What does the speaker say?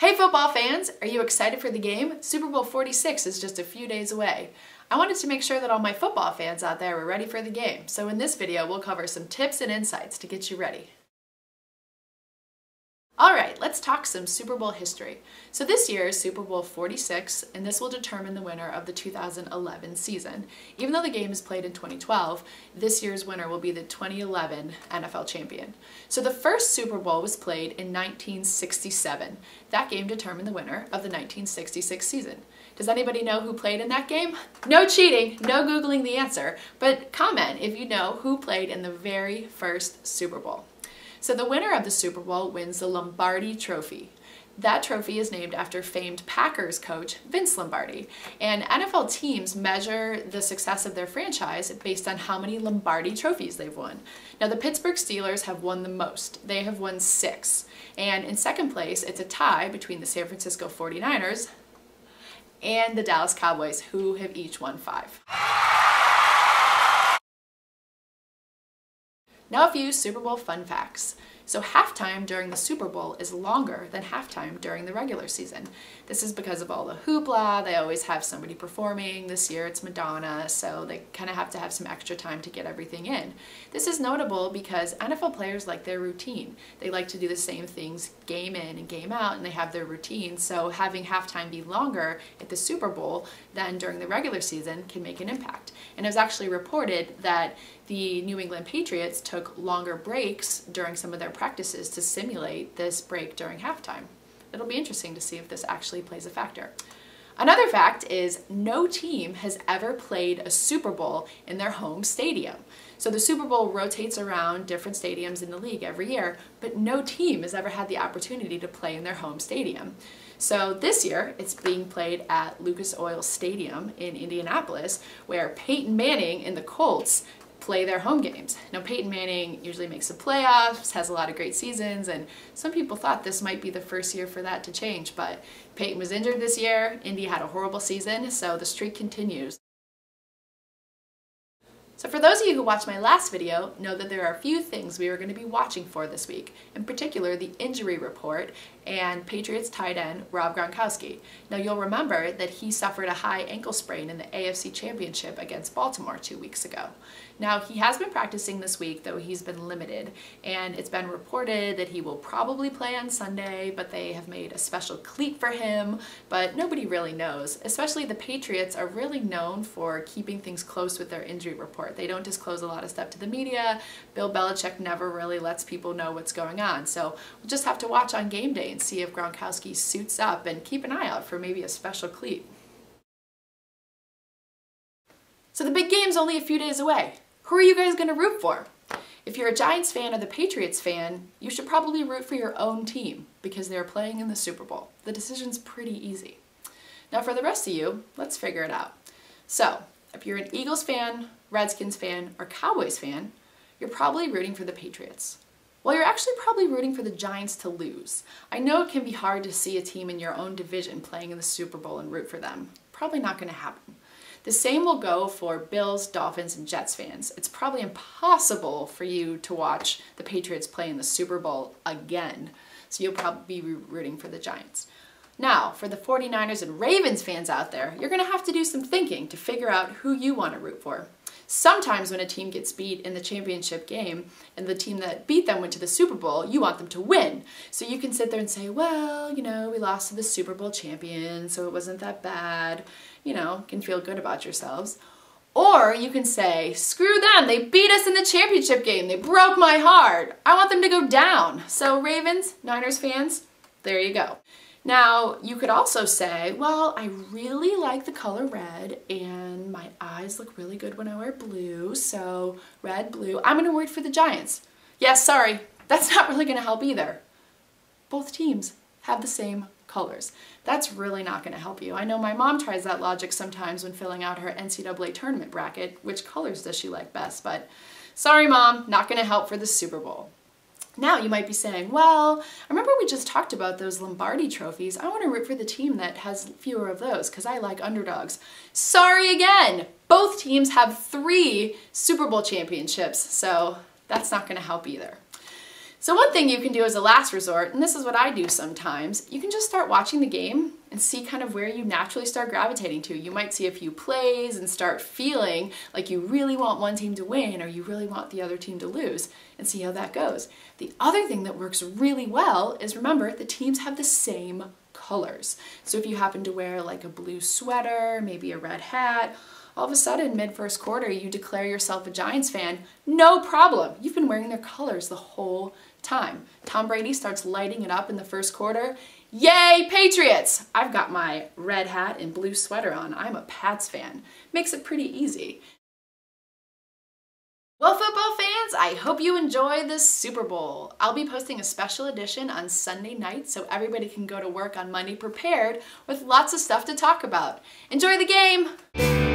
Hey football fans, are you excited for the game? Super Bowl 46 is just a few days away. I wanted to make sure that all my football fans out there were ready for the game, so in this video we'll cover some tips and insights to get you ready. Alright, let's talk some Super Bowl history. So this year is Super Bowl 46, and this will determine the winner of the 2011 season. Even though the game is played in 2012, this year's winner will be the 2011 NFL champion. So the first Super Bowl was played in 1967. That game determined the winner of the 1966 season. Does anybody know who played in that game? No cheating, no Googling the answer, but comment if you know who played in the very first Super Bowl. So the winner of the Super Bowl wins the Lombardi Trophy. That trophy is named after famed Packers coach Vince Lombardi. And NFL teams measure the success of their franchise based on how many Lombardi trophies they've won. Now the Pittsburgh Steelers have won the most. They have won 6. And in second place, it's a tie between the San Francisco 49ers and the Dallas Cowboys, who have each won 5. Now a few Super Bowl fun facts. So halftime during the Super Bowl is longer than halftime during the regular season. This is because of all the hoopla. They always have somebody performing. This year it's Madonna, so they kind of have to have some extra time to get everything in. This is notable because NFL players like their routine. They like to do the same things game in and game out, and they have their routine. So having halftime be longer at the Super Bowl than during the regular season can make an impact. And it was actually reported that the New England Patriots took longer breaks during some of their practices to simulate this break during halftime. It'll be interesting to see if this actually plays a factor. Another fact is no team has ever played a Super Bowl in their home stadium. So the Super Bowl rotates around different stadiums in the league every year, but no team has ever had the opportunity to play in their home stadium. So this year, it's being played at Lucas Oil Stadium in Indianapolis, where Peyton Manning and the Colts play their home games. Now Peyton Manning usually makes the playoffs, has a lot of great seasons, and some people thought this might be the first year for that to change, but Peyton was injured this year, Indy had a horrible season, so the streak continues. So for those of you who watched my last video, know that there are a few things we are going to be watching for this week, in particular the injury report and Patriots tight end Rob Gronkowski. Now you'll remember that he suffered a high ankle sprain in the AFC Championship against Baltimore 2 weeks ago. Now he has been practicing this week, though he's been limited, and it's been reported that he will probably play on Sunday, but they have made a special cleat for him, but nobody really knows. Especially the Patriots are really known for keeping things close with their injury report. They don't disclose a lot of stuff to the media. Bill Belichick never really lets people know what's going on, so we'll just have to watch on game day and see if Gronkowski suits up and keep an eye out for maybe a special cleat. So the big game's only a few days away. Who are you guys going to root for? If you're a Giants fan or the Patriots fan, you should probably root for your own team because they're playing in the Super Bowl. The decision's pretty easy. Now for the rest of you, let's figure it out. So, if you're an Eagles fan, Redskins fan, or Cowboys fan, you're probably rooting for the Patriots. Well, you're actually probably rooting for the Giants to lose. I know it can be hard to see a team in your own division playing in the Super Bowl and root for them. Probably not going to happen. The same will go for Bills, Dolphins, and Jets fans. It's probably impossible for you to watch the Patriots play in the Super Bowl again, so you'll probably be rooting for the Giants. Now, for the 49ers and Ravens fans out there, you're going to have to do some thinking to figure out who you want to root for. Sometimes when a team gets beat in the championship game and the team that beat them went to the Super Bowl, you want them to win. So you can sit there and say, well, you know, we lost to the Super Bowl champion, so it wasn't that bad. You know, can feel good about yourselves. Or you can say, screw them, they beat us in the championship game, they broke my heart. I want them to go down. So Ravens, Niners fans, there you go. Now, you could also say, well, I really like the color red and my eyes look really good when I wear blue, so red, blue, I'm going to root for the Giants. Yes, sorry, that's not really going to help either. Both teams have the same colors. That's really not going to help you. I know my mom tries that logic sometimes when filling out her NCAA tournament bracket. Which colors does she like best? But sorry, Mom, not going to help for the Super Bowl. Now you might be saying, well, I remember we just talked about those Lombardi trophies. I want to root for the team that has fewer of those because I like underdogs. Sorry again! Both teams have 3 Super Bowl championships, so that's not going to help either. So one thing you can do as a last resort, and this is what I do sometimes, you can just start watching the game and see kind of where you naturally start gravitating to. You might see a few plays and start feeling like you really want one team to win or you really want the other team to lose, and see how that goes. The other thing that works really well is, remember, the teams have the same colors. So if you happen to wear like a blue sweater, maybe a red hat, all of a sudden, mid-first quarter, you declare yourself a Giants fan, no problem. You've been wearing their colors the whole time. Tom Brady starts lighting it up in the first quarter. Yay, Patriots! I've got my red hat and blue sweater on. I'm a Pats fan. Makes it pretty easy. Well, football fans, I hope you enjoy this Super Bowl. I'll be posting a special edition on Sunday night so everybody can go to work on Monday prepared with lots of stuff to talk about. Enjoy the game!